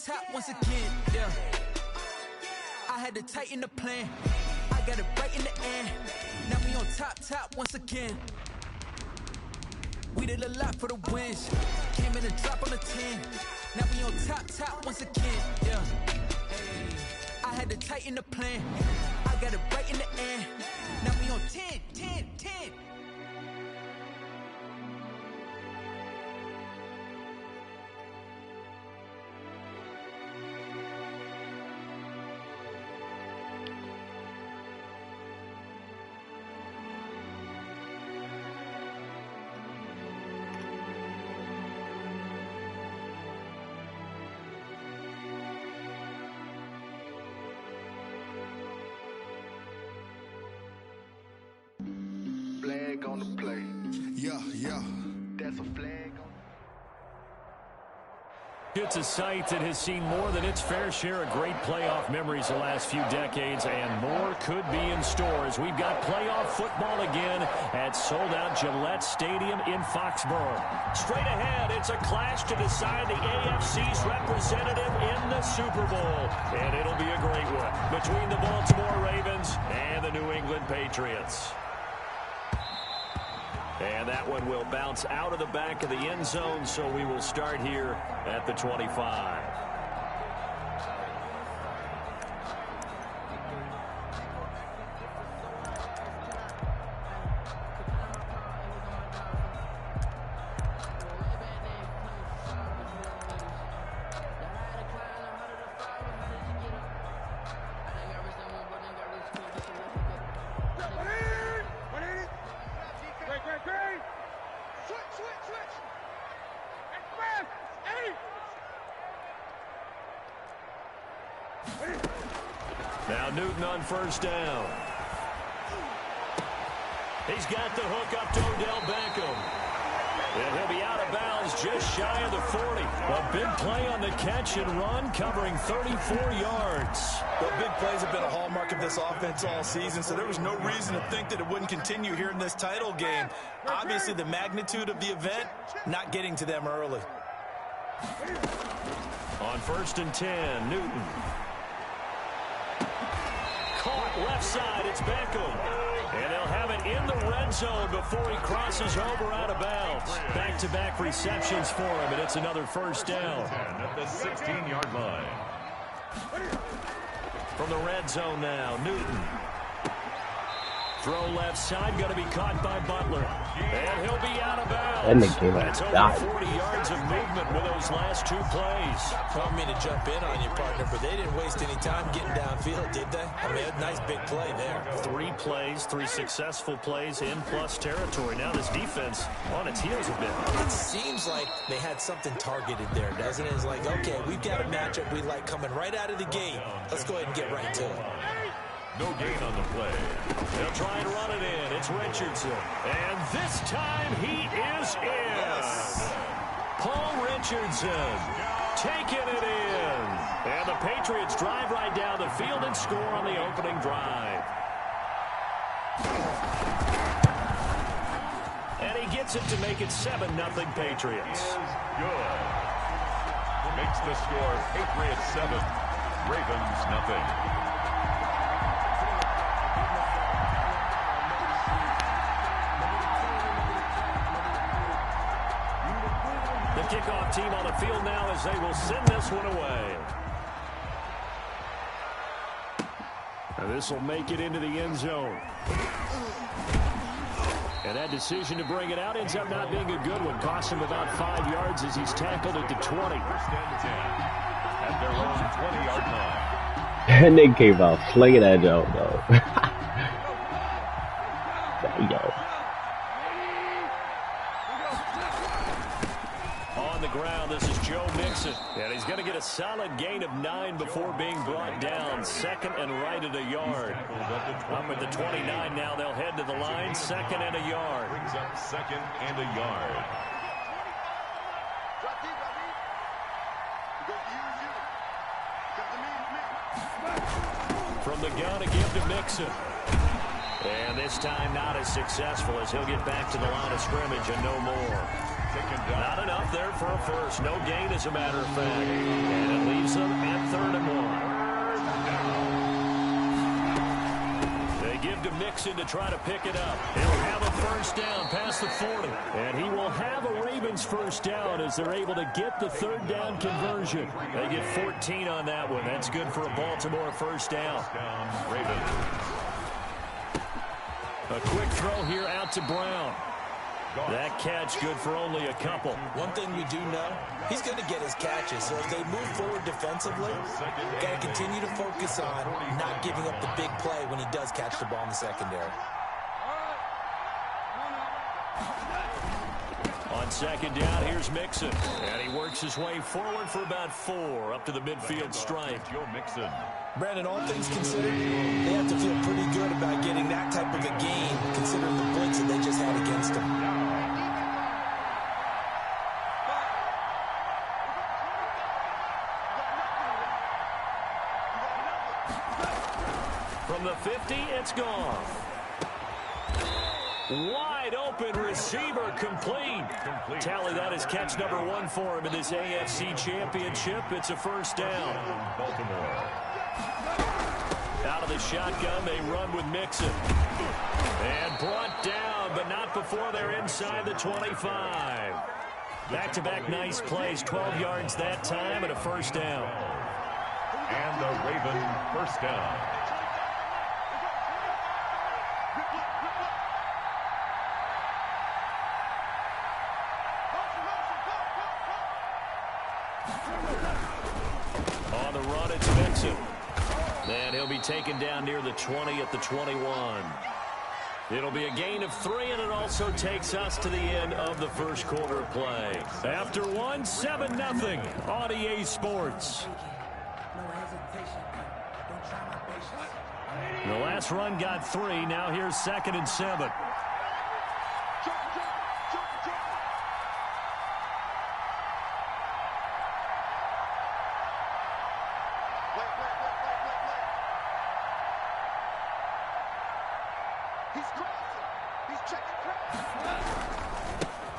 top once again, yeah. I had to tighten the plan. I got it right in the end. Now we on top once again. We did a lot for the wins. Came in and drop on the 10. Now we on top once again, yeah. I had to tighten the plan. I got it right in the end. Now we on 10. Flag on the play. Yeah. That's a flag on. It's a site that has seen more than its fair share of great playoff memories the last few decades, and more could be in store as we've got playoff football again at sold-out Gillette Stadium in Foxborough. Straight ahead, it's a clash to decide the AFC's representative in the Super Bowl, and it'll be a great one between the Baltimore Ravens and the New England Patriots. And that one will bounce out of the back of the end zone, so we will start here at the 25. Now Newton on first down. He's got the hook up to Odell Beckham. And he'll be out of bounds just shy of the 40. A big play on the catch and run, covering 34 yards. Well, big plays have been a hallmark of this offense all season, so there was no reason to think that it wouldn't continue here in this title game. Obviously, the magnitude of the event, not getting to them early. On first and 10, Newton. Caught left side, it's Beckham. And they'll have it in the red zone before he crosses over out of bounds. Back-to-back receptions for him, and it's another first down. At the 16-yard line. From the red zone now, Newton. Throw left side, going to be caught by Butler. And he'll be out of bounds. That's over 40 yards of movement with those last two plays. I don't mean to jump in on you, partner, but they didn't waste any time getting downfield, did they? I mean, a nice big play there. 3 plays, 3 successful plays in plus territory. Now this defense on its heels a bit. It seems like they had something targeted there, doesn't it? It's like, okay, we've got a matchup we like coming right out of the gate. Let's go ahead and get right to it. No gain on the play. They'll try and run it in. It's Richardson. And this time he is in. Yes. Paul Richardson taking it in. And the Patriots drive right down the field and score on the opening drive. And he gets it to make it 7-0 Patriots. Good. Makes the score Patriots 7, Ravens nothing. The kickoff team on the field now as they will send this one away. And this will make it into the end zone. And that decision to bring it out ends up not being a good one. Costs him about 5 yards as he's tackled at the 20. First and 10 at their own 20-yard line. And they came out slinging that joke, though. There you go. Ground. This is Joe Mixon, and he's going to get a solid gain of 9 before being brought down. Second and right at a yard. Up at the 29 now. They'll head to the line. Second and a yard. Brings up second and a yard. From the gun again to Mixon. And this time not as successful as he'll get back to the line of scrimmage and no more. Not enough there for a first. No gain, as a matter of fact. And it leaves them Mixon to try to pick it up. He'll have a first down past the 40. And he will have a Ravens first down as they're able to get the third down conversion. They get 14 on that one. That's good for a Baltimore first down. Ravens. A quick throw here out to Brown. That catch good for only a couple. One thing we do know, he's going to get his catches. So as they move forward defensively, got to continue to focus on not giving up the big play when he does catch the ball in the secondary. On second down, here's Mixon. And he works his way forward for about 4 up to the midfield stripe. Joe Mixon. Brandon, all things considered, they have to feel pretty good about getting that type of a gain, considering the blitz that they just had against him. From the 50, it's gone. Wide open receiver complete. Tally that is catch number 1 for him in this AFC Championship. It's a first down. Baltimore. Out of the shotgun, they run with Mixon. And brought down, but not before they're inside the 25. Back-to-back nice plays, 12 yards that time and a first down. And the Raven first down. On the run, it's Mixon. And he'll be taken down near the 20 at the 21. It'll be a gain of 3, and it also takes us to the end of the first quarter of play. After 1, 7-0 on EA Sports. The last run got 3. Now here's 2nd and 7.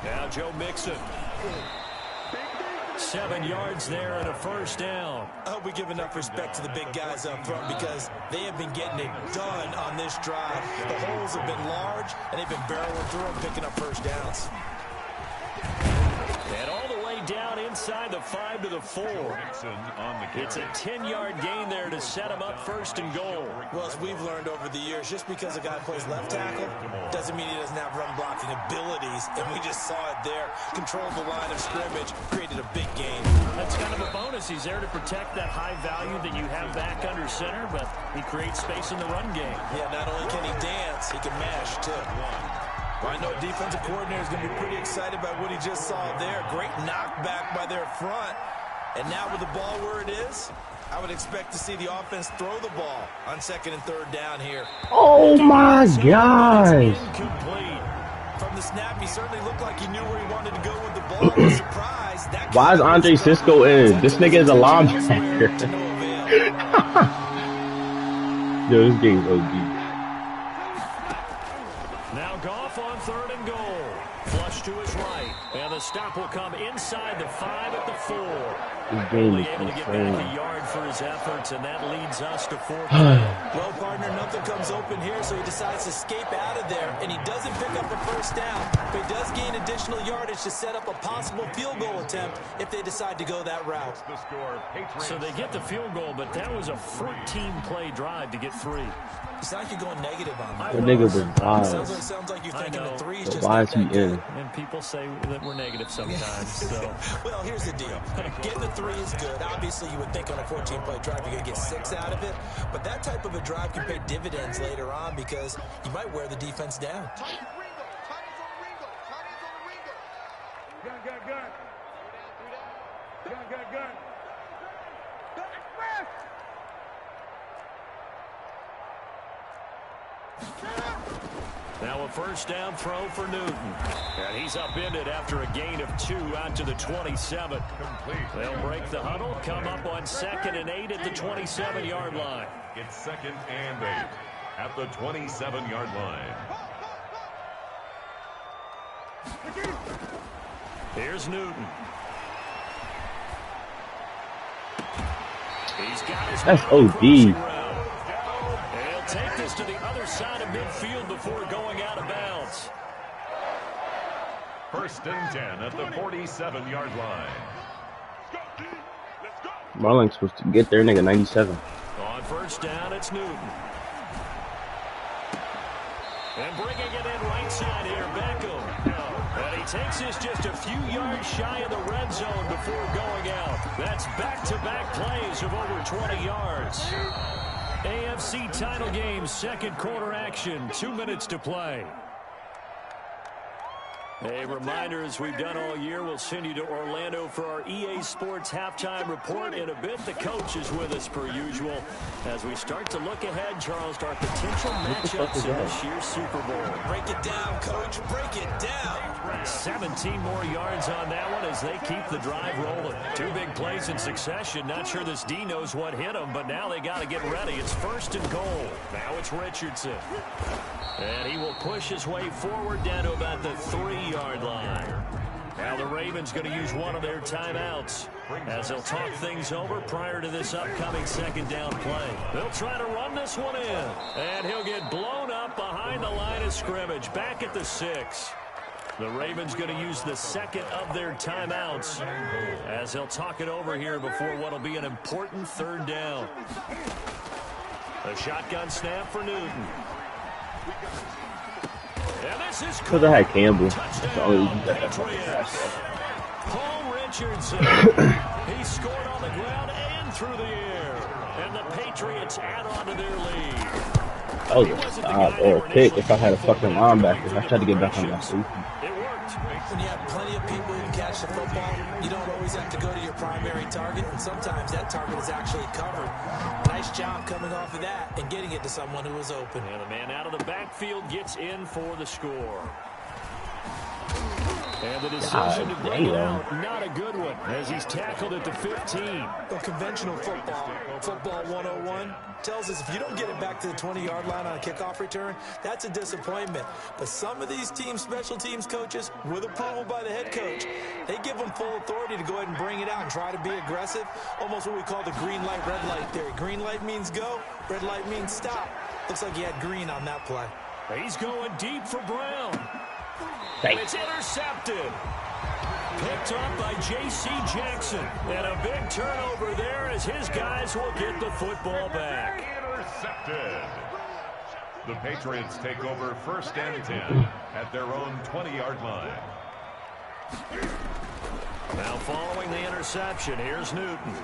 Now Joe Mixon. 7 yards there and a first down. I hope we give enough respect to the big guys up front because they have been getting it done on this drive. The holes have been large, and they've been barreling through them, picking up first downs. And all the way down inside the 5 to the 4. It's a 10-yard gain there to set him up first and goal. Well, as we've learned over the years, just because a guy plays left tackle doesn't mean he doesn't have run-blocking abilities, and we just saw it there. Controlled the line of scrimmage, created a big gain. That's kind of a bonus. He's there to protect that high value that you have back under center, but he creates space in the run game. Yeah, not only can he dance, he can mash, too. Well, I know a defensive coordinator is going to be pretty excited by what he just saw there. Great knockback by their front. And now with the ball where it is, I would expect to see the offense throw the ball on 2nd and 3rd down here. Oh my gosh! Incomplete. From the snap, he certainly looked like he knew where he wanted to go with the ball. I was surprised. Why is Andre Cisco in? This nigga is a linebacker. Yo, this game's OG. Now Goff on 3rd and goal. Flush to his right. And the stop will come inside the 5 at the 4. This game Only is able to get insane. back a yard for his efforts, and that leads us to 4th. Well, partner, nothing comes open here, so he decides to escape out of there, and he doesn't pick up a first down, but he does gain additional yardage to set up a possible field goal attempt if they decide to go that route. So they get the field goal, but that was a 14-play drive to get 3. It's not like you're going negative on That that. nigga was Sounds like you're thinking the 3 is But just why not is he that good. in? And people say that we're negative sometimes. So Well, here's the deal. Getting the 3 is good. Obviously, you would think on a 14-play drive you're going to get 6 out of it. But that type of a drive can pay dividends later on because you might wear the defense down. now a first down throw for Newton. And he's upended after a gain of 2 out to the 27. They'll break the huddle, come up on 2nd and 8 at the 27-yard line. It's 2nd and 8 at the 27-yard line. Here's Newton. He's got his That's man OD. crossing route. He'll take this to the other side of midfield before going out of bounds. 1st and 10 at the 47-yard line. Marlon's supposed to get their nigga 97. On 1st down, it's Newton. And bringing it in right side here, Beckham. And he takes this just a few yards shy of the red zone before going out. That's back-to-back plays of over 20 yards. AFC title game, 2nd quarter action, 2 minutes to play. A reminder, as we've done all year, we'll send you to Orlando for our EA Sports halftime report in a bit. The coach is with us per usual as we start to look ahead, Charles, to our potential matchups in this year's Super Bowl. Break it down, Coach. Break it down. 17 more yards on that one as they keep the drive rolling. 2 big plays in succession. Not sure this D knows what hit them, but now they got to get ready. It's 1st and goal. Now it's Richardson. And he will push his way forward down to about the 3-yard line. Now the Ravens going to use one of their timeouts as they'll talk things over prior to this upcoming 2nd down play. They'll try to run this one in. And he'll get blown up behind the line of scrimmage. Back at the 6. The Ravens going to use the 2nd of their timeouts as they'll talk it over here before what will be an important 3rd down. A shotgun snap for Newton. And this is Because I had Campbell. That's the only reason that Paul Richardson. He scored on the ground and through the air. And the Patriots add on to their lead. That was a stop or a pick if I had a fucking linebacker. I tried to get back on my feet. It worked. When you have plenty of people who can catch the football, you don't always have to go to your primary target, and sometimes that target is actually covered. Nice job coming off of that and getting it to someone who was open. And the man out of the backfield gets in for the score. And the decision to bring it out, not a good one, as he's tackled at the 15. Well, conventional football 101, tells us if you don't get it back to the 20-yard line on a kickoff return, that's a disappointment. But some of these team special teams coaches, with approval by the head coach, they give them full authority to go ahead and bring it out and try to be aggressive, almost what we call the green light, red light theory. Green light means go, red light means stop. Looks like he had green on that play. He's going deep for Brown. And it's intercepted. Picked up by J.C. Jackson. And a big turnover there as his guys will get the football back. Intercepted. The Patriots take over 1st and 10 at their own 20-yard line. Now following the interception, here's Newton.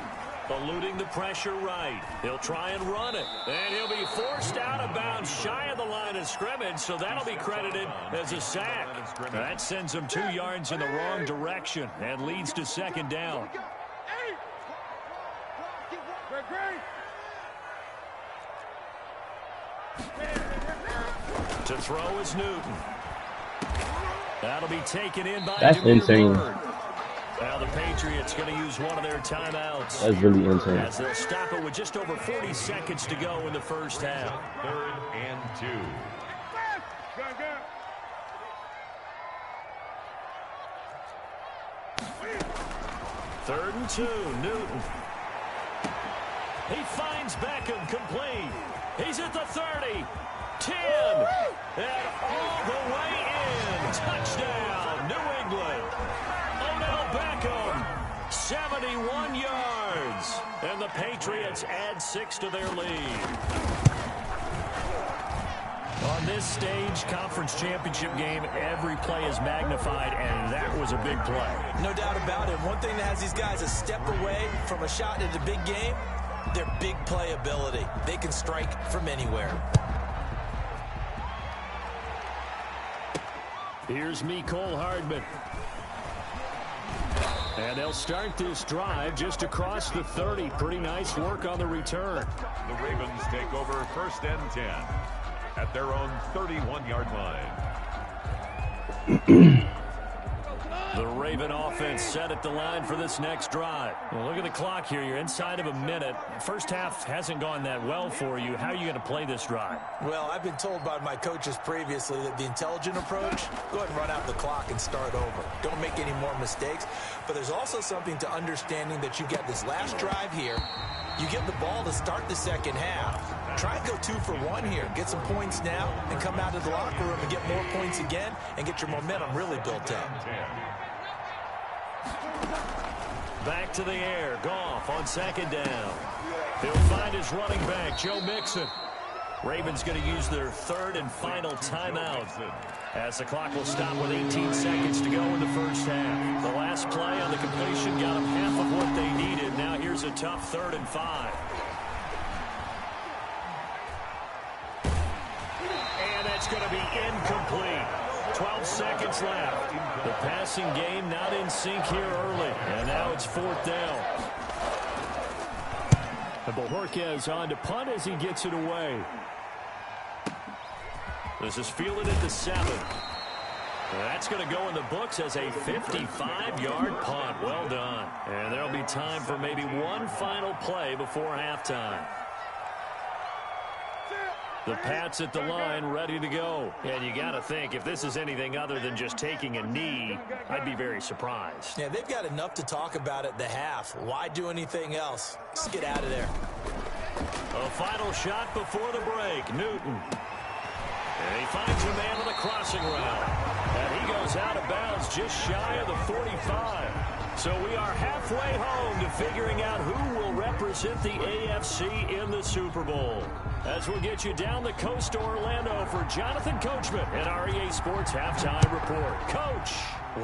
Eluding the pressure right. He'll try and run it. And he'll be forced out of bounds shy of the line of scrimmage, so that'll be credited as a sack. That sends him 2 yards in the wrong direction and leads to 2nd down. To throw is Newton. That'll be taken in by That's insane. Bird. Now the Patriots going to use one of their timeouts. That's really insane. As they'll stop it with just over 40 seconds to go in the 1st half. 3rd and 2. 3rd and 2, Newton. He finds Beckham complete. He's at the 30, 10, and all the way in. Touchdown, New England. Odell Beckham, 71 yards. And the Patriots add 6 to their lead. On this stage, conference championship game, every play is magnified, and that was a big play. No doubt about it. One thing that has these guys a step away from a shot at a big game, their big play ability. They can strike from anywhere. Here's Mecole Hardman. And they'll start this drive just across the 30. Pretty nice work on the return. The Ravens take over 1st and 10 at their own 31-yard line. The Raven offense set at the line for this next drive. Well, look at the clock here. You're inside of a minute. First half hasn't gone that well for you. How are you going to play this drive? Well, I've been told by my coaches previously that the intelligent approach, go ahead and run out the clock and start over. Don't make any more mistakes. But there's also something to understanding that you get this last drive here. You give the ball to start the second half. Try and go 2 for 1 here. Get some points now and come out of the locker room and get more points again and get your momentum really built up. Back to the air. Goff on second down. He'll find his running back, Joe Mixon. Ravens going to use their 3rd and final timeout as the clock will stop with 18 seconds to go in the first half. The last play on the completion got them half of what they needed. Now here's a tough 3rd and 5. And that's going to be incomplete. 12 seconds left. The passing game not in sync here early. And now it's 4th down. And Bojorquez on to punt as he gets it away. This is fielded at the 7. That's going to go in the books as a 55-yard punt. Well done. And there'll be time for maybe one final play before halftime. The Pats at the line ready to go. And you got to think, if this is anything other than just taking a knee, I'd be very surprised. Yeah, they've got enough to talk about at the half. Why do anything else? Let's get out of there. A final shot before the break. Newton. And he finds a man on the crossing route. And he goes out of bounds just shy of the 45. So we are halfway home to figuring out who will represent the AFC in the Super Bowl. As we'll get you down the coast to Orlando for Jonathan Coachman and our EA Sports Halftime Report. Coach,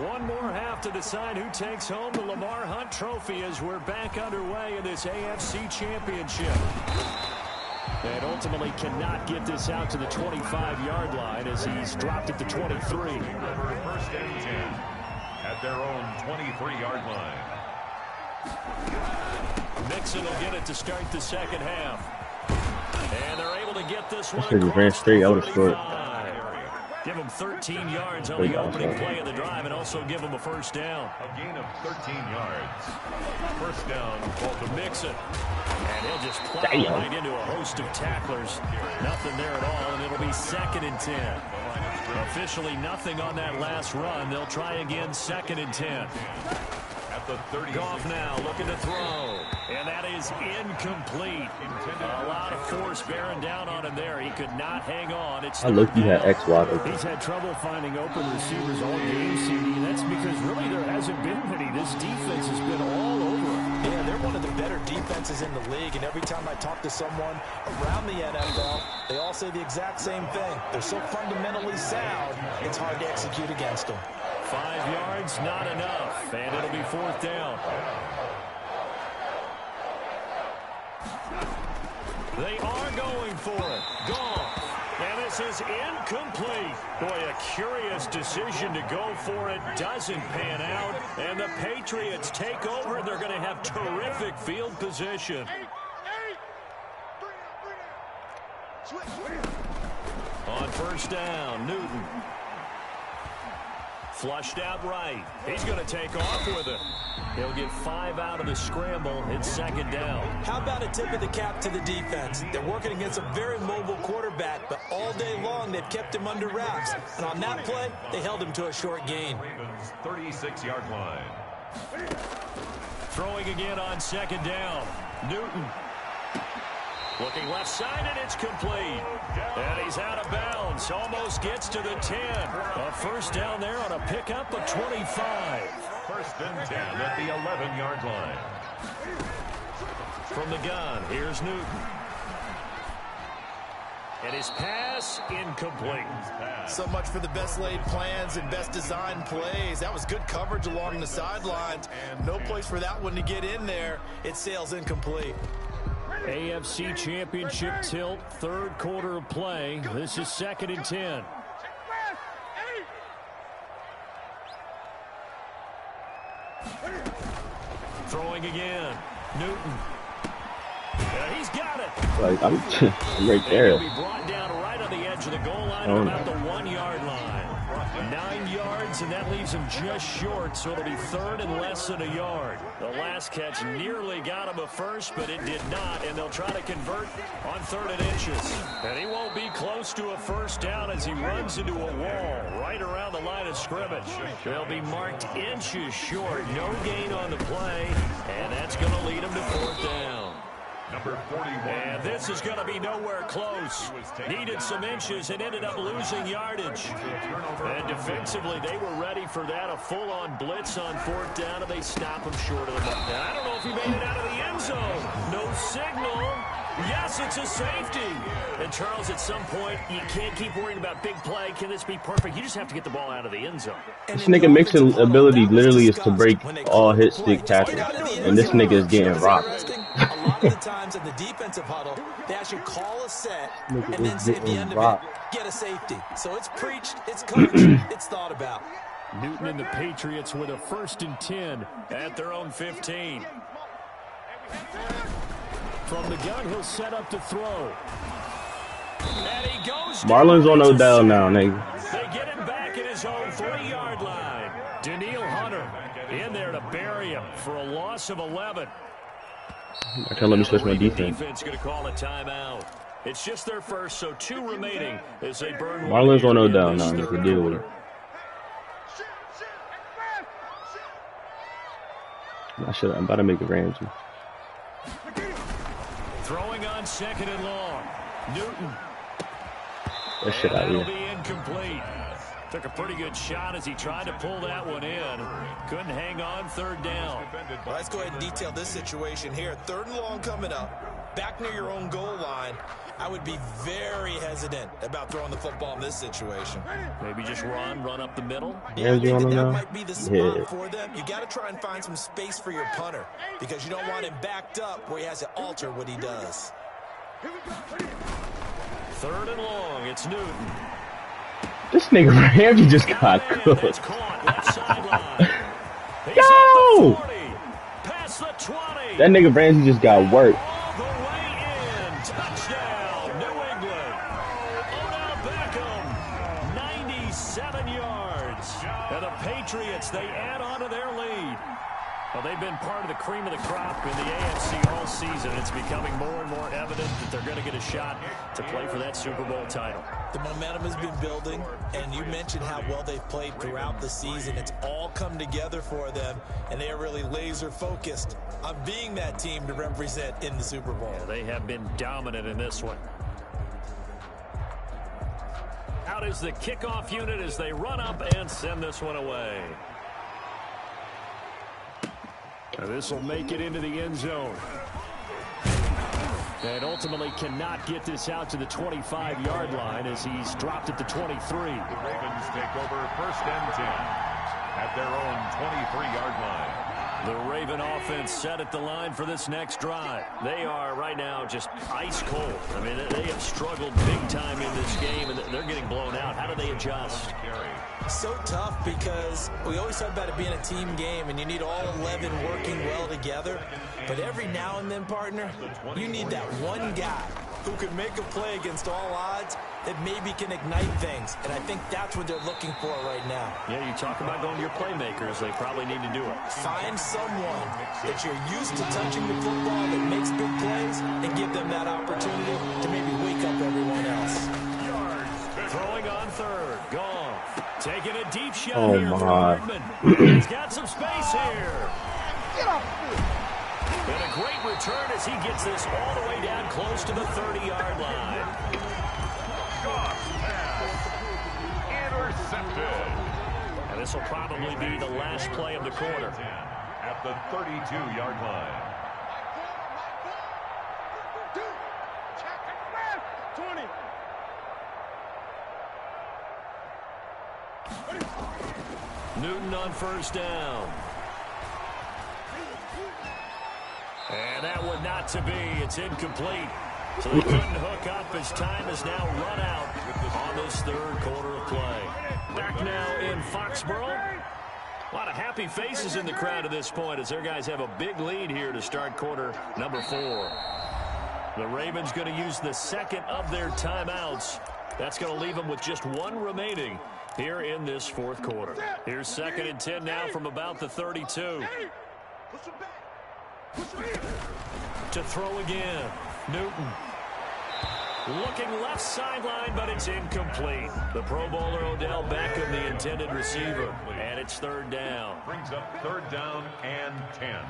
one more half to decide who takes home the Lamar Hunt Trophy as we're back underway in this AFC Championship. And ultimately cannot get this out to the 25-yard line as he's dropped it to 23. 1st and 10 at their own 23-yard line. Mixon will get it to start the second half. And they're able to get this one. He ran straight out of short. Give him 13 yards on the opening play of the drive and also give him a 1st down. A gain of 13 yards. 1st down to Mixon. And he'll just plow right into a host of tacklers. Nothing there at all, and it'll be 2nd and 10. Officially nothing on that last run. They'll try again 2nd and 10. Goff now looking to throw. And that is incomplete. A lot of force bearing down on him there. He could not hang on. I looked, you had X wide open. He's had trouble finding open receivers all game, CD. That's because really there hasn't been many. This defense has been all over him. Yeah, they're one of the better defenses in the league, and every time I talk to someone around the NFL, they all say the exact same thing. They're so fundamentally sound, it's hard to execute against them. 5 yards, not enough, and it'll be 4th down. They are going for it. Goff. And this is incomplete. Boy, a curious decision to go for it. Doesn't pan out. And the Patriots take over, and they're going to have terrific field position. On 1st down, Newton. Flushed out right. He's going to take off with it. He'll get 5 out of the scramble. It's 2nd down. How about a tip of the cap to the defense? They're working against a very mobile quarterback, but all day long they've kept him under wraps. And on that play, they held him to a short gain. 36-yard line. Throwing again on 2nd down. Newton. Looking left side, and it's complete. And he's out of bounds. Almost gets to the 10. A 1st down there on a pickup of 25. 1st and 10 at the 11-yard line. From the gun, here's Newton. And his pass incomplete. So much for the best laid plans and best designed plays. That was good coverage along the sidelines. No place for that one to get in there. It sails incomplete. AFC Championship tilt, 3rd quarter of play. This is 2nd and 10. Throwing again. Newton. Yeah, he's got it. Like, I'm right there. He'll be brought down right on the edge of the goal line at about the 1-yard line. 9 yards, and that leaves him just short, so it'll be 3rd and less than a yard. The last catch nearly got him a first, but it did not, and they'll try to convert on 3rd and inches. And he won't be close to a 1st down as he runs into a wall right around the line of scrimmage. They'll be marked inches short. No gain on the play, and that's going to lead him to 4th down. number 41. And this is going to be nowhere close. Needed some inches and ended up losing yardage. And defensively, they were ready for that. A full-on blitz on 4th down, and they stop him short of the ball. I don't know if he made it out of the end zone. No signal. Yes, it's a safety. And, Charles, at some point, you can't keep worrying about big play. Can this be perfect? You just have to get the ball out of the end zone. This nigga Mixon's ability literally is to break all hit stick tackles. And this nigga is getting rocked. A lot of the times in the defensive huddle, they actually call a set and then say at the end of it, get a safety. So it's preached, it's coached, it's thought about. Newton and the Patriots with a 1st and 10 at their own 15. From the gun, he'll set up to throw. And he goes. Marlon's on Odell now, nigga. They get him back at his own 3-yard line. Daniil Hunter in there to bury him for a loss of 11. I can't let me switch my defense. Defense going to call a timeout. It's just their first, so 2 remaining as they burn. Marlon's on Odell now, nigga. Deal with it. I'm about to make a Ramsey. Throwing on 2nd and long. Newton. That shit out That'll here. be incomplete. Took a pretty good shot as he tried to pull that one in. Couldn't hang on 3rd down. Well, let's go ahead and detail this situation here. 3rd and long coming up. Back near your own goal line. I would be very hesitant about throwing the football in this situation. Maybe just run up the middle. Yeah, I think that now? might be the spot for them. You got to try and find some space for your punter because you don't want him backed up where he has to alter what he does. 3rd and long. It's Newton. This nigga Ramsey just got cooked. That's caught. Left sideline. Yo! Past the 20. That nigga Ramsey just got worked. All the way in. Touchdown, New England. Odell Beckham, 97 yards. And the Patriots, they add on to their lead. Well, they've been part of the cream of the crop in the AFC all season. It's becoming more and more evident that they're going to get a shot to play for that Super Bowl title. The momentum has been building, and you mentioned how well they've played throughout the season. It's all come together for them, and they are really laser-focused on being that team to represent in the Super Bowl. Yeah, they have been dominant in this one. Out is the kickoff unit as they run up and send this one away. This will make it into the end zone. And ultimately cannot get this out to the 25-yard line as he's dropped at the 23. The Ravens take over 1st and 10 at their own 23-yard line. The Raven offense set at the line for this next drive. They are right now just ice cold. I mean, they have struggled big time in this game, and they're getting blown out. How do they adjust? So tough because we always talk about it being a team game, and you need all 11 working well together. But every now and then, partner, you need that one guy who can make a play against all odds that maybe can ignite things. And I think that's what they're looking for right now. Yeah, you talk about going to your playmakers. They probably need to do it. Find someone that you're used to touching the football that makes big plays and give them that opportunity to maybe wake up everyone else. Throwing on 3rd. Gone. Taking a deep shot Oh here for my. Hardman. He's got some space here. And a great return as he gets this all the way down close to the 30-yard line. Intercepted. And this will probably be the last play of the quarter. At the 32-yard line. Newton on 1st down. And that one not to be. It's incomplete. So they couldn't hook up as time has now run out on this 3rd quarter of play. Back now in Foxborough. A lot of happy faces in the crowd at this point as their guys have a big lead here to start quarter number 4. The Ravens going to use the 2nd of their timeouts. That's going to leave them with just 1 remaining here in this 4th quarter. Here's 2nd and 10 now from about the 32. To throw again. Newton. Looking left sideline, but it's incomplete. The Pro Bowler Odell Beckham, the intended receiver. And it's 3rd down. Brings up 3rd down and 10.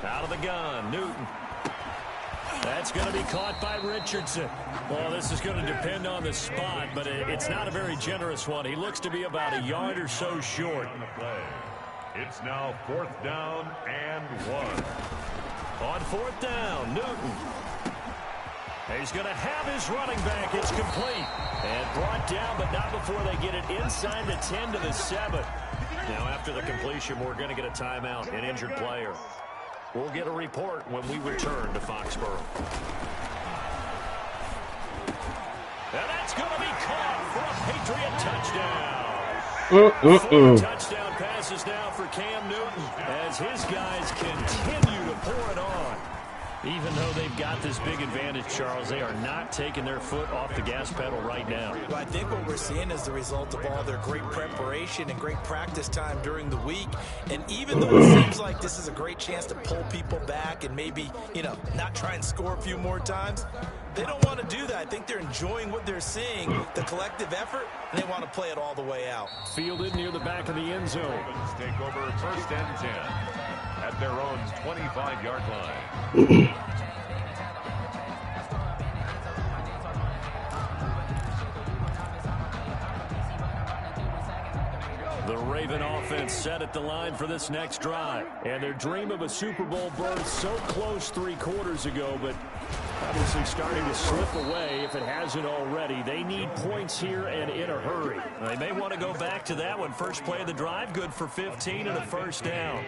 Out of the gun, Newton. That's going to be caught by Richardson. Well, this is going to depend on the spot, but it's not a very generous one. He looks to be about a yard or so short. It's now 4th down and 1. On 4th down, Newton. He's going to have his running back. It's complete. And brought down, but not before they get it inside the 10 to the 7. Now, after the completion, we're going to get a timeout, an injured player. We'll get a report when we return to Foxborough. And that's going to be caught for a Patriot touchdown. 4 touchdown passes now for Cam Newton as his guys continue to pour it on. Even though they've got this big advantage, Charles, they are not taking their foot off the gas pedal right now. Well, I think what we're seeing is the result of all their great preparation and great practice time during the week. And even though it seems like this is a great chance to pull people back and maybe, not try and score a few more times, they don't want to do that. I think they're enjoying what they're seeing, the collective effort, and they want to play it all the way out. Fielded near the back of the end zone. Ravens take over 1st and 10 at their own 25-yard line. The Raven offense set at the line for this next drive. And their dream of a Super Bowl berth so close 3 quarters ago, but obviously starting to slip away if it hasn't already. They need points here and in a hurry. They may want to go back to that one. First play of the drive, good for 15 and a 1st down.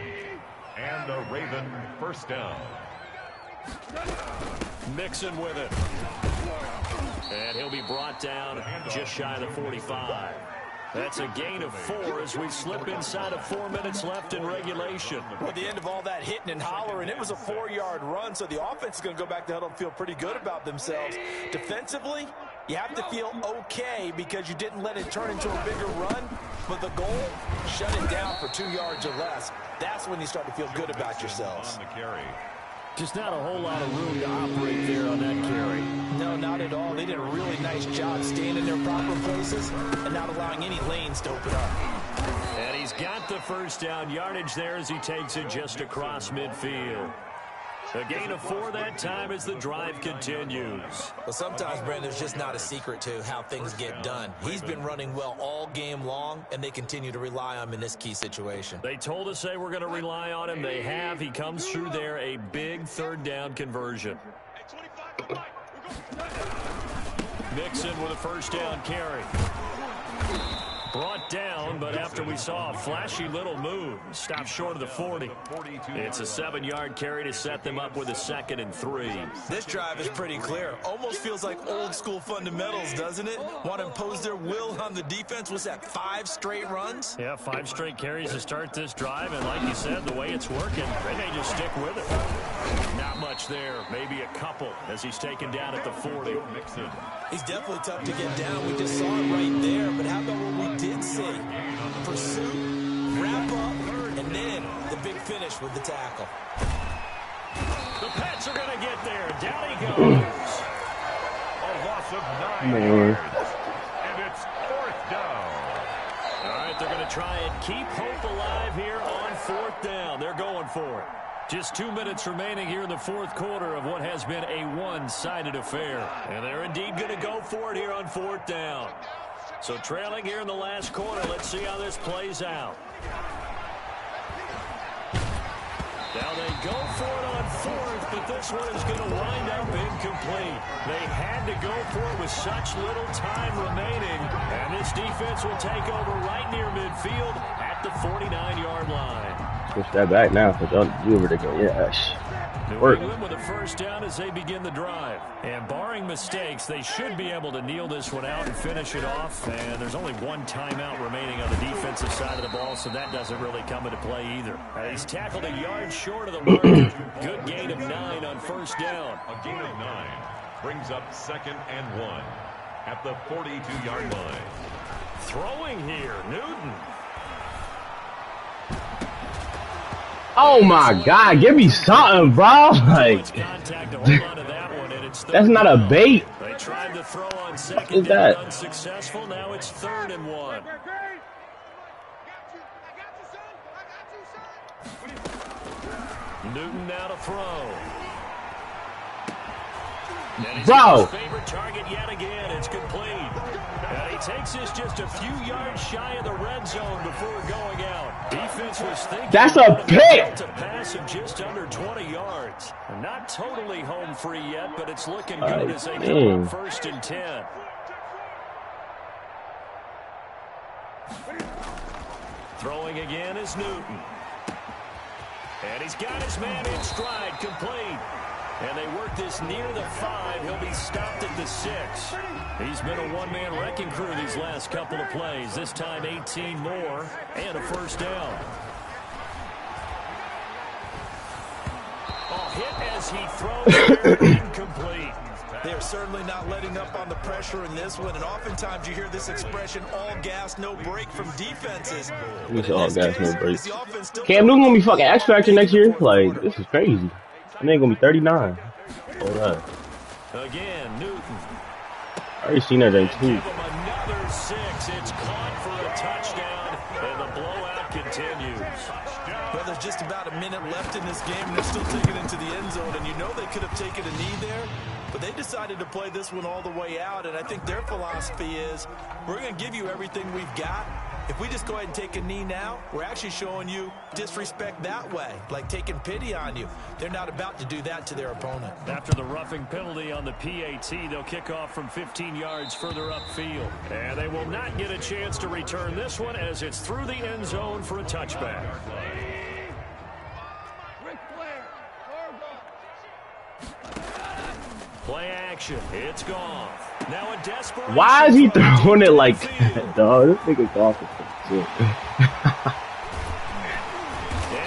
And a Raven 1st down. Mixon with it. And he'll be brought down just shy of the 45. That's a gain of 4 as we slip inside of 4 minutes left in regulation. Well, at the end of all that hitting and hollering, it was a 4-yard run, so the offense is going to go back to huddle and feel pretty good about themselves. Defensively, you have to feel okay because you didn't let it turn into a bigger run, but the goal, shut it down for 2 yards or less. That's when you start to feel good about yourselves. On the carry. Just not a whole lot of room to operate there on that carry. No, not at all. They did a really nice job staying in their proper places and not allowing any lanes to open up. And he's got the 1st down yardage there as he takes it just across midfield. A gain of 4 that time as the drive continues. Well, sometimes, Brandon, there's just not a secret to how things get done. He's been running well all game long, and they continue to rely on him in this key situation. They told us they were going to rely on him. They have. He comes through there, a big 3rd down conversion. Mixon with a 1st down carry. Brought down, but after we saw a flashy little move, stopped short of the 40. It's a 7-yard carry to set them up with a 2nd and 3. This drive is pretty clear. Almost feels like old school fundamentals, doesn't it? Want to impose their will on the defense. Was that 5 straight runs? Yeah, 5 straight carries to start this drive, and like you said, the way it's working, they may just stick with it. Not much there, maybe a couple as he's taken down at the 40. He's definitely tough to get down. We just saw it right there, but how about what we did see? Pursuit, wrap up, and then the big finish with the tackle. The Pats are going to get there. Down he goes. A loss of 9 yards. And it's 4th down. All right, they're going to try and keep hope alive here on 4th down. They're going for it. Just 2 minutes remaining here in the 4th quarter of what has been a one-sided affair. And they're indeed going to go for it here on 4th down. So trailing here in the last quarter, let's see how this plays out. Now they go for it on 4th, but this one is going to wind up incomplete. They had to go for it with such little time remaining. And this defense will take over right near midfield at the 49-yard line. Push that back now because you over to go. Yes. New England with a 1st down as they begin the drive. And barring mistakes, they should be able to kneel this one out and finish it off. And there's only 1 timeout remaining on the defensive side of the ball, so that doesn't really come into play either. He's tackled a yard short of the mark. Good gain of 9 on 1st down. A gain of 9 brings up 2nd and 1 at the 42-yard line. Throwing here, Newton. Oh my God, give me something, bro. Like, that's not a bait. They tried to throw on 2nd down, unsuccessful. Now it's 3rd and 1. Newton now to throw. And he's Bro! his favorite target yet again. It's complete. And he takes this just a few yards shy of the red zone before going out. Defense was thinking That's a pick! to pass of just under 20 yards. Not totally home free yet, but it's looking good as they come up 1st and 10. Throwing again is Newton. And he's got his man in stride, complete. And they work this near the 5. He'll be stopped at the 6. He's been a one-man wrecking crew these last couple of plays. This time 18 more and a first down. Oh, hit as he throws there, incomplete. They're certainly not letting up on the pressure in this one, and oftentimes you hear this expression, all gas, no break from defenses. It's all gas, no break. Cam Newton gonna be fucking X Factor next year? Like, this is crazy. And they're gonna be 39. Hold on. Again, Newton. I already seen that thing too. Give him another 6. It's caught for a touchdown, and the blowout continues. Well, there's just about a minute left in this game, and they're still taking it into the end zone, and you know they could have taken a knee there, but they decided to play this one all the way out, and I think their philosophy is, we're going to give you everything we've got. If we just go ahead and take a knee now, we're actually showing you disrespect that way, like taking pity on you. They're not about to do that to their opponent. After the roughing penalty on the PAT, they'll kick off from 15 yards further upfield. And they will not get a chance to return this one as it's through the end zone for a touchback. Play action. It's gone. Now a desperate. Why is he throwing it like that, dog? This nigga's awful. And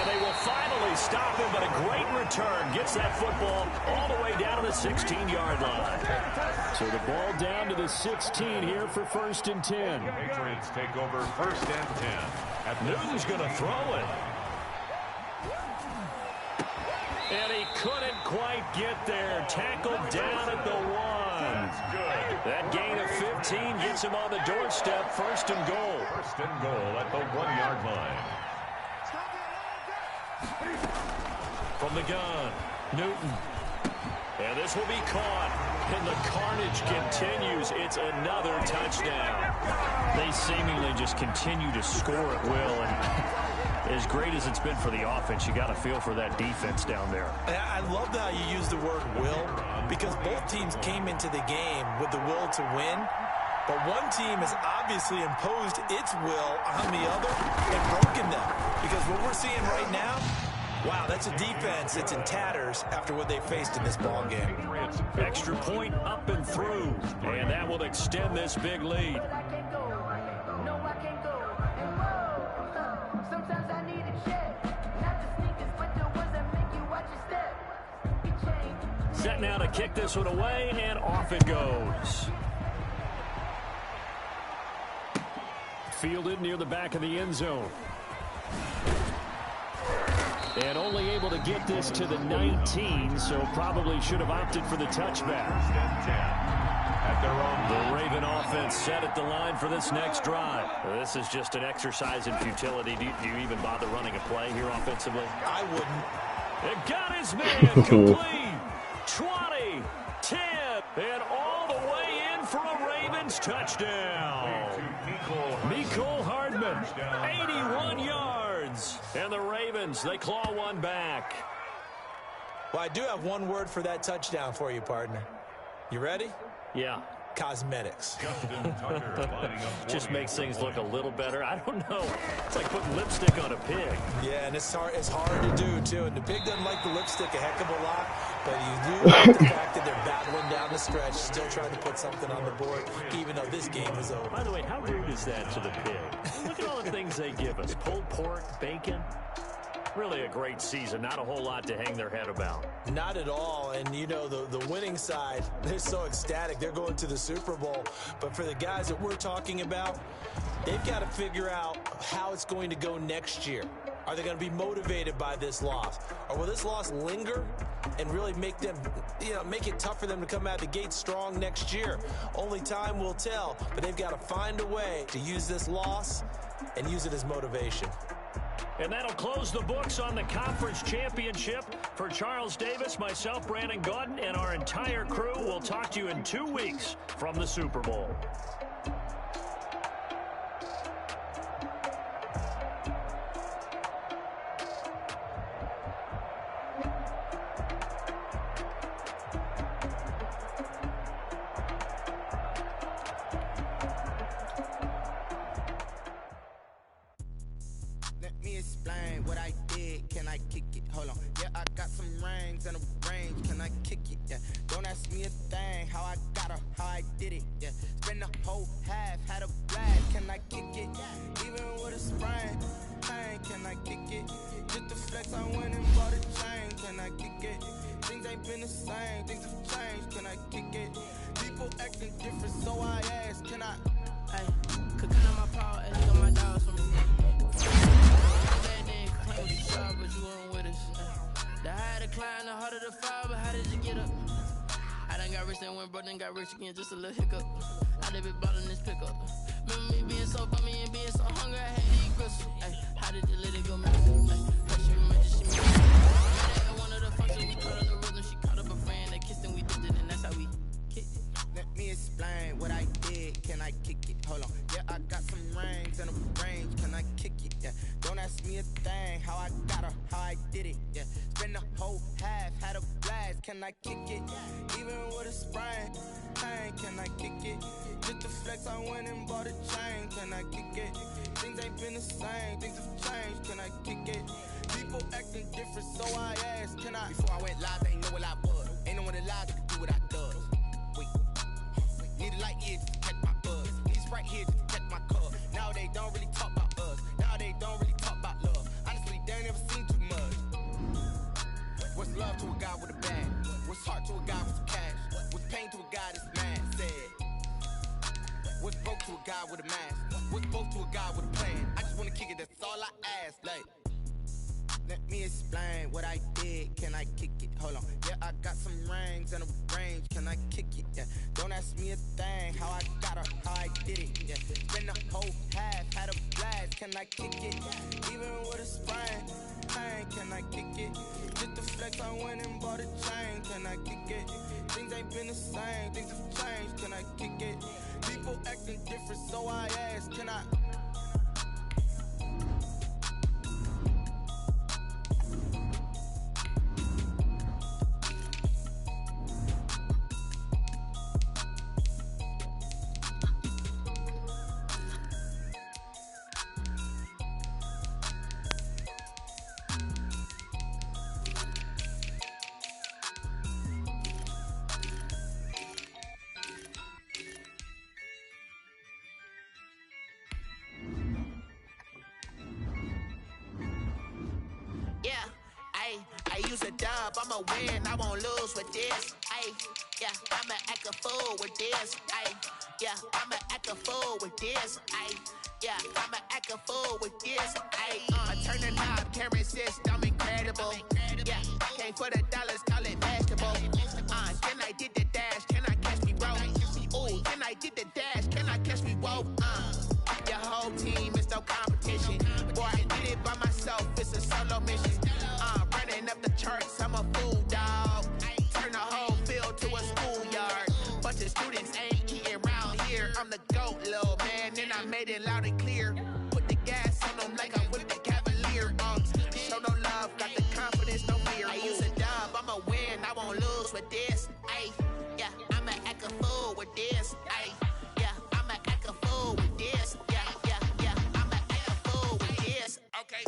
they will finally stop him, but a great return gets that football all the way down to the 16-yard line. So the ball down to the 16 here for 1st and 10. The Patriots take over 1st and 10. Newton's going to throw it. And he couldn't quite get there. Tackled down at the 1. That gain of 15 gets him on the doorstep. 1st and goal. 1st and goal at the 1-yard line. From the gun, Newton. And this will be caught. And the carnage continues. It's another touchdown. They seemingly just continue to score at will. And as great as it's been for the offense, you got to feel for that defense down there. I love how you use the word will, because both teams came into the game with the will to win. But one team has obviously imposed its will on the other and broken them. Because what we're seeing right now, wow, that's a defense that's in tatters after what they faced in this ball game. Extra point up and through, and that will extend this big lead. Set now to kick this one away, and off it goes. Fielded near the back of the end zone. And only able to get this to the 19, so probably should have opted for the touchback. The Raven offense set at the line for this next drive. This is just an exercise in futility. Do you even bother running a play here offensively? I wouldn't. It got his man complete. 20, 10, and all the way in for a Ravens touchdown. Mecole Hardman, 81 yards. And the Ravens, they claw one back. Well, I do have one word for that touchdown for you, partner. You ready? Yeah. Cosmetics. Just makes things look a little better. I don't know. It's like putting lipstick on a pig. Yeah, and it's hard to do, too. And the pig doesn't like the lipstick a heck of a lot, but you do like the fact that they're battling down the stretch, still trying to put something on the board, even though this game is over. By the way, how rude is that to the pig? Look at all the things they give us. Pulled pork, bacon. Really a great season. Not a whole lot to hang their head about. Not at all. And, you know, the winning side, they're so ecstatic. They're going to the Super Bowl. But for the guys that we're talking about, they've got to figure out how it's going to go next year. Are they going to be motivated by this loss? Or will this loss linger and really make them, make it tough for them to come out of the gate strong next year? Only time will tell. But they've got to find a way to use this loss and use it as motivation. And that'll close the books on the conference championship. For Charles Davis, myself, Brandon Gaudin, and our entire crew, we'll talk to you in 2 weeks from the Super Bowl. Got rich again, just a little hiccup. I did be bottling this pickup. Remember me being so bummy and being so hungry, I had to eat crystals. Ay, how did you let it go missing? She remembered, she missed it. At one of the functions, we caught up the rhythm. She caught up a friend, they kissed and we dipped it, and that's how we kicked it. Let me explain what I did. Can I kick it? Hold on. Yeah, I got some rings and a range. Can I kick it? Yeah. Don't ask me a thing. How I got her, how I did it. Yeah. Spend the whole half, had a blast. Can I kick it? Even with a sprain. Can I kick it? Just to flex, I went and bought a chain. Can I kick it? Things ain't been the same. Things have changed. Can I kick it? People acting different, so I asked. Can I? Before I went live, they ain't know what I was. Ain't no one alive that could do what I does. Wait. Need a light here just to catch my buzz. Need a Sprite here just to catch my cup. Now they don't really talk about us. Now they don't really talk about love. Honestly, they ain't never seen too much. What's love to a guy with a bag? What's heart to a guy with some cash? What's pain to a guy that's mad? Said. What's broke to a guy with a mask? What's both to a guy with a plan? I just wanna kick it, that's all I ask. Like, let me explain what I did. Can I kick it? Hold on. Yeah, I got some rings and a range. Can I kick it? Yeah. Don't ask me a thing. How I got her, how I did it. Yeah. Spend the whole half, had a blast. Can I kick it? Even with a sprain. Can I kick it? Just to flex, I went and bought a chain. Can I kick it? Things ain't been the same. Things have changed. Can I kick it? People acting different, so I asked. Can I? I'ma win, I won't lose with this. Ay, yeah, I'ma act a fool with this. Ay, yeah, I'ma act a fool with this. Ay, yeah, I'ma act a fool with this. Ay, I turn the knob, camera assist, I'm incredible. Yeah, came for the dollars, call it basketball. Can I get the dash? Can I catch me roll? Ooh, can I get the dash? Can I catch me roll? Your whole team is no competition. Boy, I did it by myself, it's a solo mission. Running up the charts, I'm a fool, dog. Turn the whole field to a schoolyard. Bunch of students ain't eating round here. I'm the GOAT, little man, and I made it loud and clear. Put the gas on them like I'm with the Cavalier. Show no love, got the confidence, no fear. I use a dub, I'ma win, I won't lose with this. Ay, yeah, I'ma act a fool with this. Ay, yeah, I'ma act a fool with this. Yeah, yeah, yeah, I'ma act a fool with this. Okay,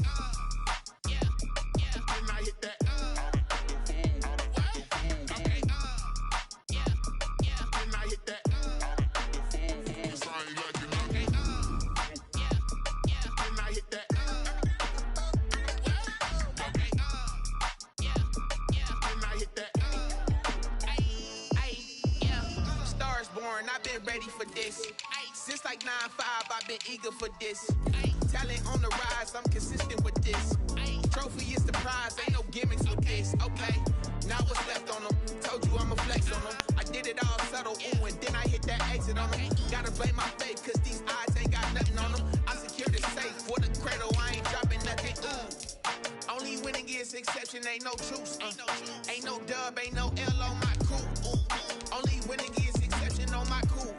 I hit that. Okay. Then I hit that. Okay. Then I hit that. Okay. Then I hit that. Yeah. Stars born, I've been ready for this. Since like 9-5, I've been eager for this. Talent on the rise, I'm consistent with this. Trophy is the prize, ain't no gimmicks with this, okay? Now what's left on them? Told you I'ma flex on them. I did it all subtle, ooh, and then I hit that exit on them. Gotta blame my faith, cause these eyes ain't got nothing on them. I secured the safe with a cradle, I ain't dropping nothing, ooh. ain't no truce. Ain't no dub, ain't no L on my coupe. Only winning is exception on my coupe.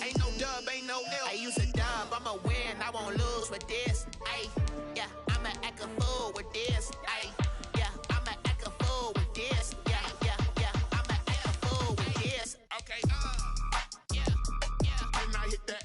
Ain't no dub, ain't no L. I use a dub, I'ma win, I won't lose with this. Yeah, I'ma act a fool with this. Yeah, I'ma act a fool with this. Yeah, I'ma act a fool with this. Okay, yeah, and I hit that.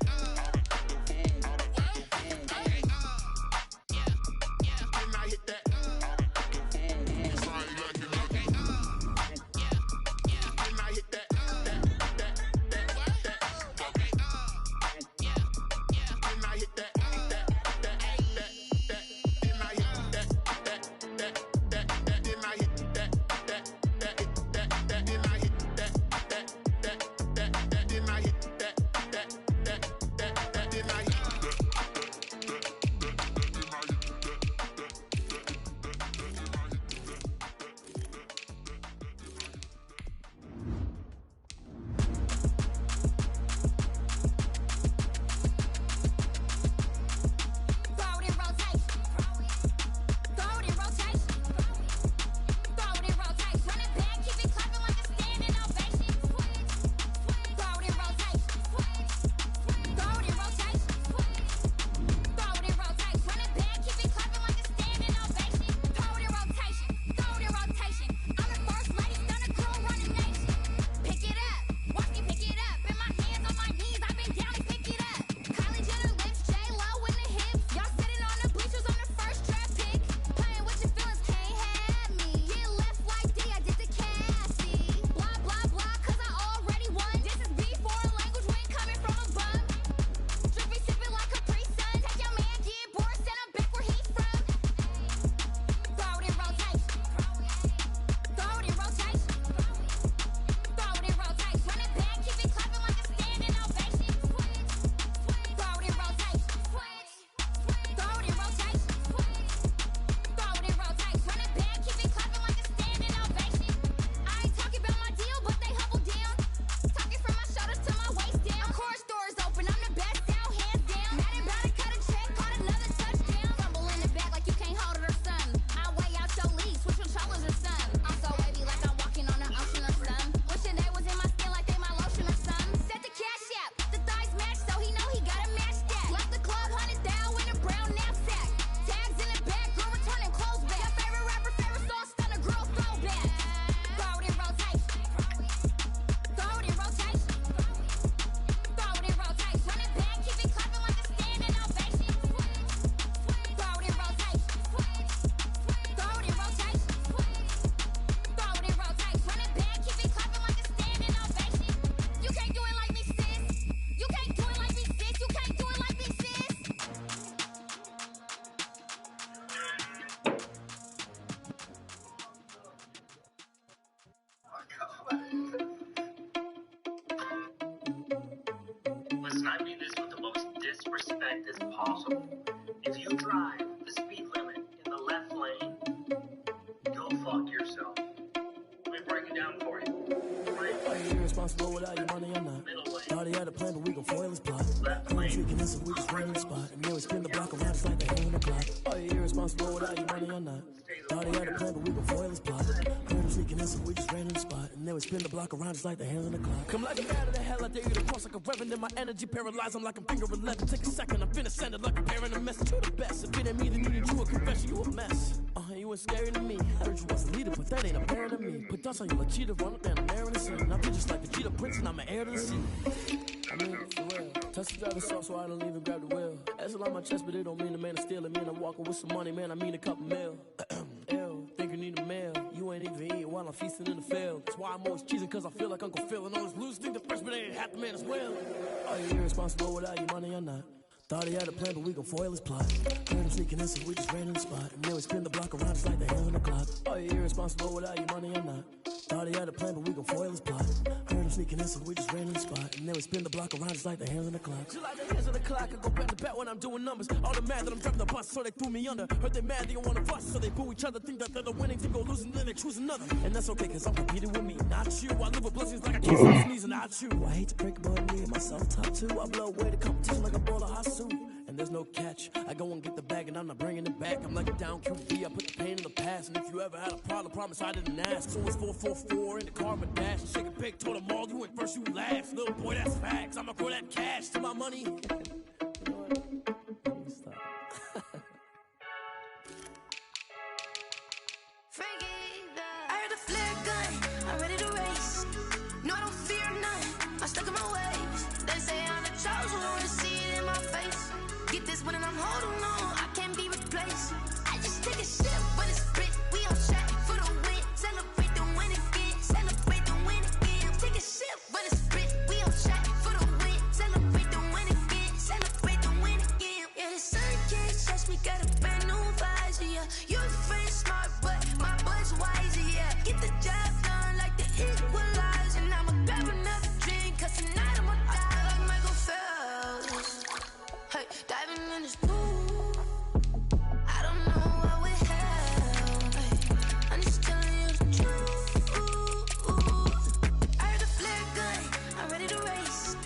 Listen, I mean this with the most disrespect as possible. If you drive the speed limit in the left lane, go fuck yourself. Let me break it down for you. Right Are you irresponsible without your money or not? Middle lane. Thought he had a plan, but we gon' foil his plot. Left Come lane. tricking us, we just ran in the spot. And then we spin the block around, it's like the hand on the clock. Are you irresponsible without your money or not? Thought he had a plan, but we gon' foil his plot. Heard him sneaking us, we just ran in the spot. And then we spin the block around, it's like the hands on the clock. Come like a out of the hell, I dare you to cross like a reverend. In my energy paralyzed, I'm like I'm finger 11. Take a second, I'm finna send it like a parent, a message to the best. If it ain't me, then you need you a confession, you a mess. You ain't scary to me. I heard you was a leader, but that ain't apparent to me. Put dust on you like cheetah, run up down the air in the sea. And I feel just like the cheetah prince, and I'm an heir to the sea. I mean, for real. Touch the driver's soft, so I don't even grab the wheel. That's on my chest, but it don't mean the man is stealing. Man, I'm walking with some money, man, I mean a couple mil. Ew, think you need a meal. You ain't even eating while I'm feasting in the field. That's why I'm always cheesing, cause I feel like Uncle Phil. And all this losing, think the freshman ain't half the man as well. Are you irresponsible without your money or not? Thought he had a plan, but we gon' foil his plot. Heard him sneaking in, so we just ran in the spot. And then we spin the block around, it's like the hand on the clock. Are you irresponsible without your money or not? Thought he had a plan, but we gon' foil his plot. Heard him sneaking in, so we just ran in the spot. And then we spin the block around, it's like the hands on the clock. Just like the hands on the clock, I go back to back when I'm doing numbers. All the mad that I'm driving the bus, so they threw me under. Heard they mad, they don't wanna bust, so they boo each other. Think that they're the winning team, go losing, then they choose another. And that's okay, cause I'm competing with me, not you. I live with blessings like I can't stop sneezing, not you. I hate to break it, but me and myself top two. I blow away the competition like a bowl of hot soup. And there's no catch. I go and get the bag and I'm not bringing it back. I'm like a down QB, I put the pain in the pad. last. And if you ever had a problem, promise I didn't ask. So it's 444 in the car with dash. Shake a pick, told them all, you went first, you last. Little boy, that's facts. I'ma throw that cash to my money. You know what? Stop. I heard a flare gun, I'm ready to race. No, I don't fear none, I'm stuck in my ways. They say I'm the chosen one, to see it in my face. Get this one and I'm holding on, I can't be replaced. I just take a sip, but it's split, we on track for the win. Celebrate the win again, celebrate the win again. Take a sip, but it's split, we on track for the win. Celebrate the win again, celebrate the win again. Yeah, the sun can't touch me, got a brand new visor, yeah. Your friend smart, but my boy's wiser, yeah. Get the job done like the equalizer. And I'ma grab another drink, cause tonight I'ma die like Michael Phelps. Hey, diving in this pool, I don't know what we have. Hey, I'm just telling you the truth. I heard a flare gun, I'm ready to race.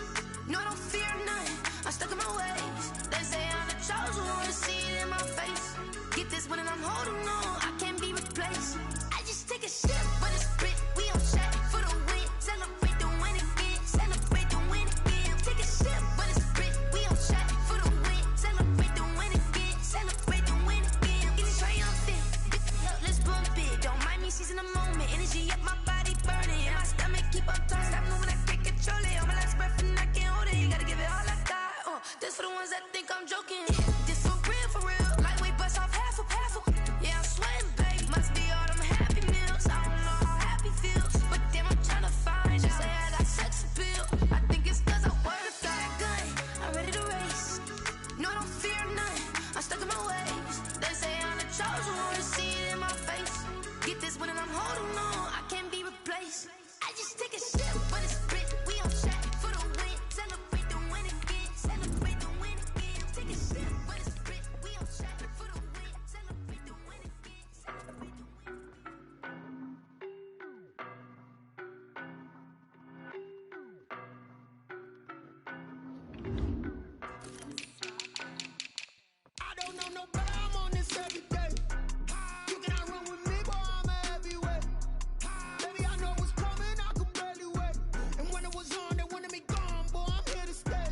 No, I don't fear none, I'm stuck in my ways. They say I'm the chosen one, to see it in my face. Get this one and I'm holding on, I can't be replaced. I just take a sip, but it's split, we on track for the win. Celebrate the win again, celebrate the win again. Take a sip, but it's split, we on track for the win. Celebrate the win again, celebrate the win again. Getting triumphant, let's bump it. Don't mind me seizing the moment, energy up my body burning. And my stomach keep up turning, stop moving, I can't control it. On my last breath and I can't hold it, you gotta give it all I got. This for the ones that think I'm joking. This for real, lightweight bust off half a. Yeah, I'm sweating, babe, must be all them happy meals. I don't know how happy feels, but damn, I'm tryna find out. Say I got sex appeal, I think it's cause I work that gun. I'm ready to race, no, I don't fear none, I'm stuck in my ways. They say I'm the chosen one, to see it in my face. Get this one and I'm holding on, I can't be replaced. I just take a sip, but it's split, we on track for the win. Celebrate the win again, celebrate the win again. Take a sip, but it's split, we on track for the win. Celebrate the win again, celebrate the win. I don't know no better, I'm on this every day. You cannot run with me, boy, I'm a heavyweight. Baby, I know what's coming, I could barely wait. And when it was on, they wanted me gone, boy, I'm here to stay.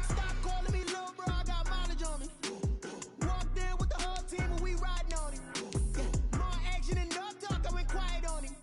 Stop calling me little bro, I got mileage on me. Walked in with the whole team and we riding on him. More action than no talk, I went quiet on him.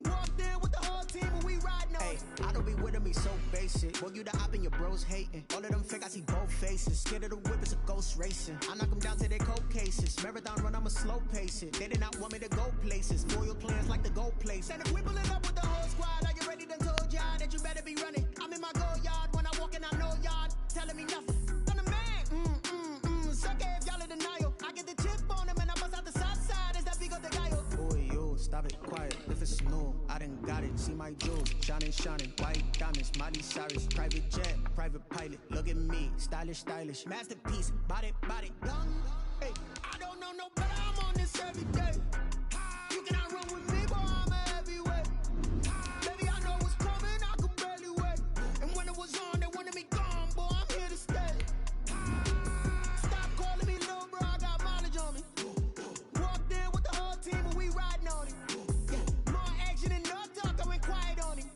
Walked in with the whole team and we riding on him. I don't be with me so basic. Boy, you the op and your bros hating. All of them fake, I see both faces. Scared of the whip, it's a ghost racing. I knock them down to their cold cases. Marathon run, I'ma slow pace it. They did not want me to go places. Loyal plans like the go place. And if we pulling up with the whole squad, are you ready? Done told y'all that you better be running. I'm in my go yard, when I walk in, I know y'all telling me nothing. I'm the man, suck it if y'all in denial. I get the chip on him and I bust out the south side, is that big of the guy? Boy, yo, stop it, quiet. If it's snow, I done got it. See my jewels, shining, shining. White diamonds, Miley Cyrus. Private jet, private pilot. Look at me, stylish, stylish. Masterpiece, body, body, done. Hey, I don't know no better, I'm on this every day. You cannot run with me, boy, I'm a heavyweight. Baby, I know what's coming, I could barely wait. And when it was on, they wanted me gone, boy, I'm here to stay. Stop calling me little bro, I got mileage on me. Walked in with the whole team and we riding on him. More action than no talk, I went quiet on him.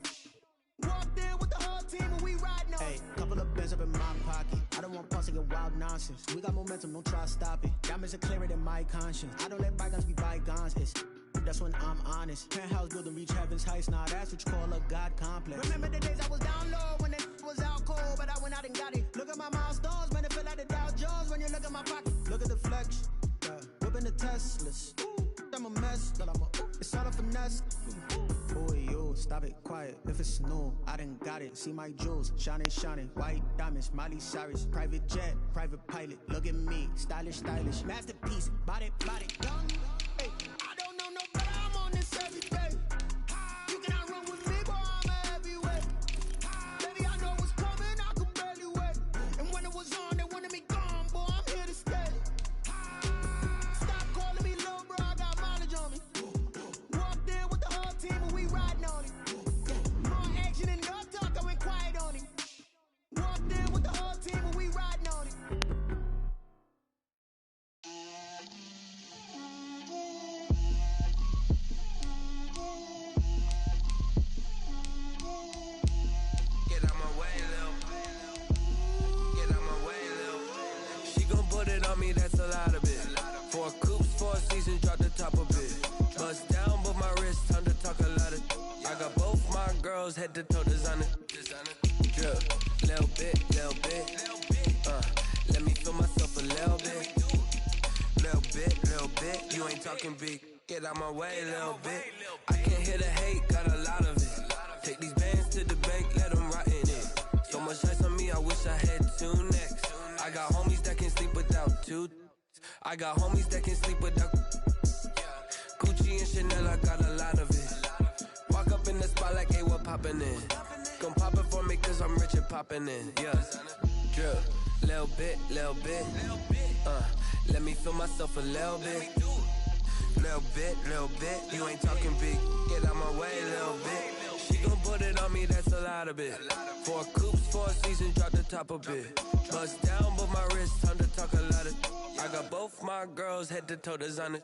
Walked in with the whole team and we riding on him. Hey, couple of bands up in my pocket. I don't want pause to get wild nonsense. We got momentum, don't try to stop it. Diamonds are clearer than my conscience. I don't let bygones be bygones. It's that's when I'm honest. Penthouse building reach heaven's heights. Nah, that's what you call a God complex. Remember the days I was down low when it was out cold, but I went out and got it. Look at my milestones, man, it feel like the Dow Jones when you look at my pocket. Look at the flex, whipping the Teslas. I'm a mess, but it's all a finesse. Boy, yo, stop it, quiet. If it's snow, I done got it. See my jewels, shining, shining. White diamonds, Miley Cyrus. Private jet, private pilot. Look at me, stylish, stylish. Masterpiece, body, body, done. Hey, I don't know no better, I'm on this every day. You cannot run with me, boy, I'm a heavyweight. Baby, I know what's coming, I could barely wait. And when it was on, they wanted me gone, boy, I'm here to stay. Stop calling me little bro, I got mileage on me. Walked in with the whole team and we riding on him. More action than no talk, I went quiet on him. Walked in with the whole team and we riding on him. me, that's a lot of it. 4 coops, 4 seasons, drop the top a bit. Bust down, but my wrist, time to talk a lot of. I got both my girls head to toe designer. Drip, little bit. Let me feel myself a little bit. Little bit. You ain't talking big. Get out my way, little bit. I can't hear the hate, got a lot of it. Take these bands to the bank, let them rot in it. So much ice on me, I wish I had 2 necks. I got homies that can sleep without 2. I got homies that can sleep without Gucci and Chanel, I got a lot of it. Walk up in the spot like, hey, what poppin' in? Come pop it for me, cause I'm rich and poppin' in. Yeah, drip, little bit. Let me feel myself a little bit. Little bit. You ain't talking big. Get out my way, little bit. She gon' put it on me, that's a lot of it. 4 coops, 4 seasons, drop the top a bit. Bust down, but my wrist, time to talk a lot of. I got both my girls head to toe designer.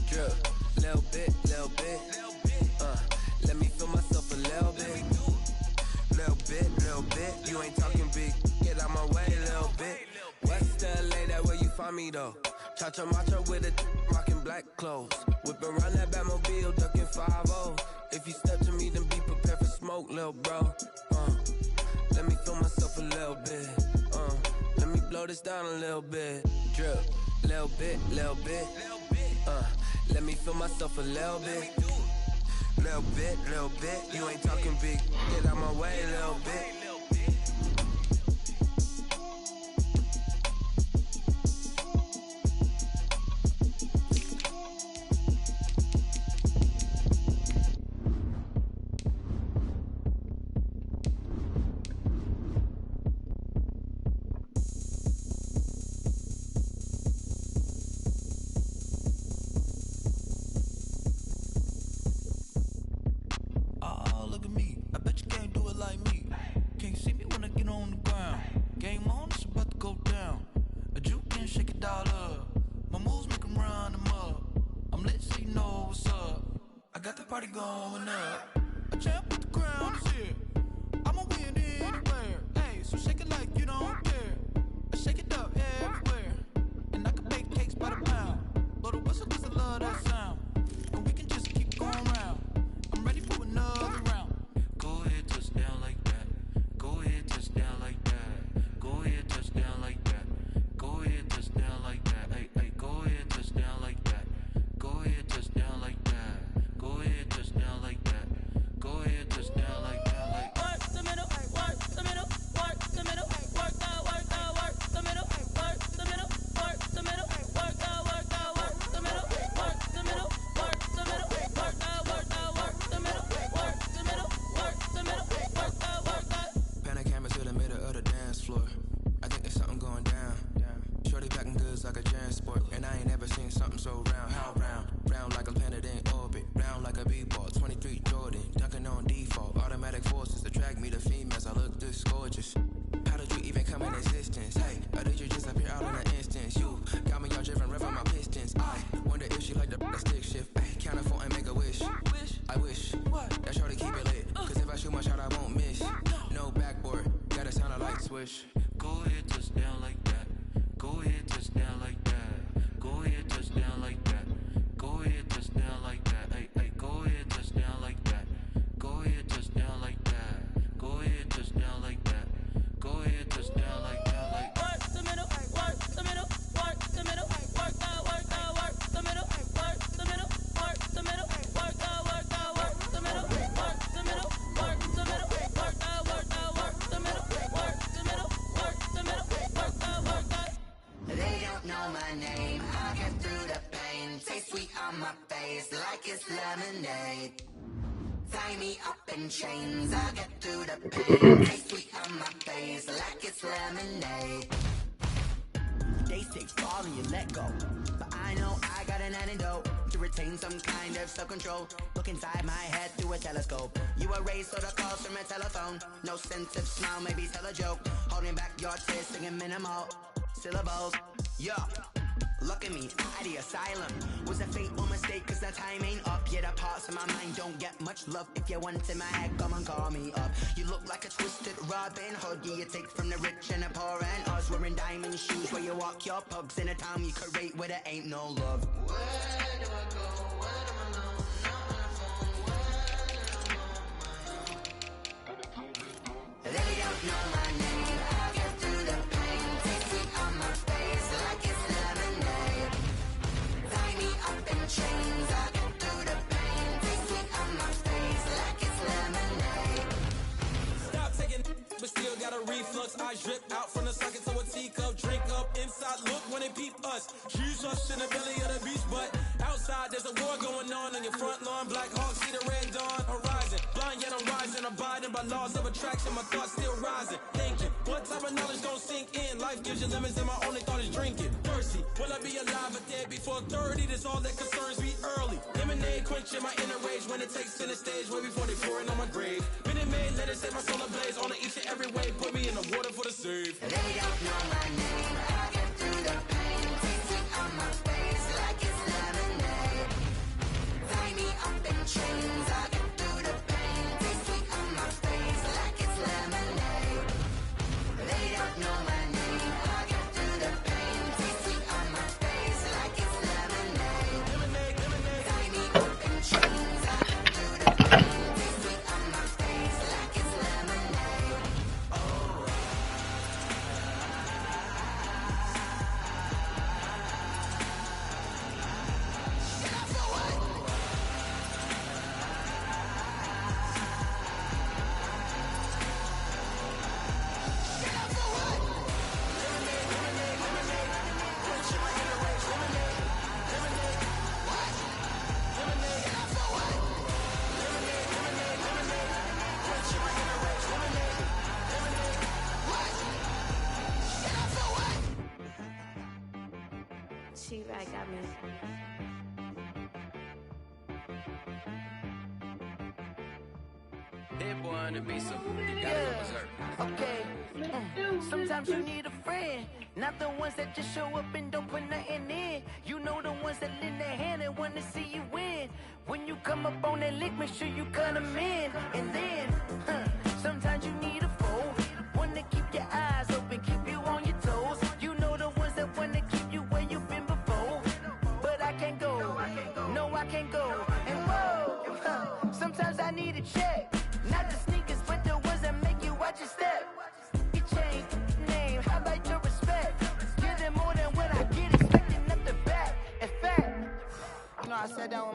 Drip, little bit. Let me feel myself a little bit. Little bit. You ain't talking big. Get out my way, little bit. West LA, that where you find me though. Cha-cha matcha with a rockin' black clothes. Whip around that Batmobile, ducking 5-0. If you step to me, then be prepared for smoke, lil' bro. Let me feel myself a little bit. Let me blow this down a little bit. Drip, little bit. Let me feel myself a little bit. Little bit. You ain't talking big. Get out my way, little bit. Tie me up in chains, I get through the pain. Taste sweet on my face like it's lemonade. They say fall and you let go, but I know I got an antidote to retain some kind of self-control. Look inside my head through a telescope. You erase all the calls from a telephone. No sense of smile, maybe tell a joke. Holding back your tears, singing minimal syllables. Yeah. Look at me, at the asylum. Was a fate or mistake, cause the time ain't up. Yet the parts of my mind don't get much love. If you want in my head, come and call me up. You look like a twisted Robin Hood. Yeah, you take from the rich and the poor and us. We're wearing diamond shoes where you walk your pugs in a town you create where there ain't no love. Where do I go? Where am I alone? Not on the phone. Where am I? They don't know my name. I get through the pain. Taste it on my face like it's lemonade. Tie me up in chains. I get through the pain. Taste it on my face like it's lemonade. Stop taking, but still got a reflux. I drip out from the socket to a teacup. Drink up inside, look when they peep us. Choose us in the belly of the beast, but outside there's a war going on your front lawn. Black Hawk, see the red dawn horizon. Blind yet I'm rising, abiding by laws of attraction. My thoughts still rising, thinking what type of knowledge gon' sink in? Life gives you lemons and my only thought is drinking. Thirsty, will I be alive or dead before 30? That's all that concerns me early. Lemonade quenching my inner rage when it takes center stage way before they pouring on my grave. Minute Maid, let it set my soul ablaze on each and every way. Put me in the water for the save. They don't know my name. I get through the pain. Taste it on my face like it's lemonade. Tie me up in chains. I get through the pain. Taste it on my face like it's lemonade. They don't know my name. I get through the pain. Taste it on my face like it's lemonade. Tie me up in chains. I get through the pain. Taste it on my face like it's lemonade. Oh. She right got me. That boy on the beat, so you gotta go berserk. Okay. Sometimes you need a friend, not the ones that just show up and don't put nothing in. You know the ones that lend their hand and want to see you win. When you come up on that lick, make sure you cut them in. And then, sometimes you need a foe, one to keep your eyes open, keep you on your toes. You know the ones that want to keep you where you've been before. But I can't go, no I can't go. And whoa, sometimes I need a check. Not the sneakers, but the ones that make you watch your step. Your chain, name, how about your respect? Give them more than what I get, expecting up the back. In fact, you know I sat down with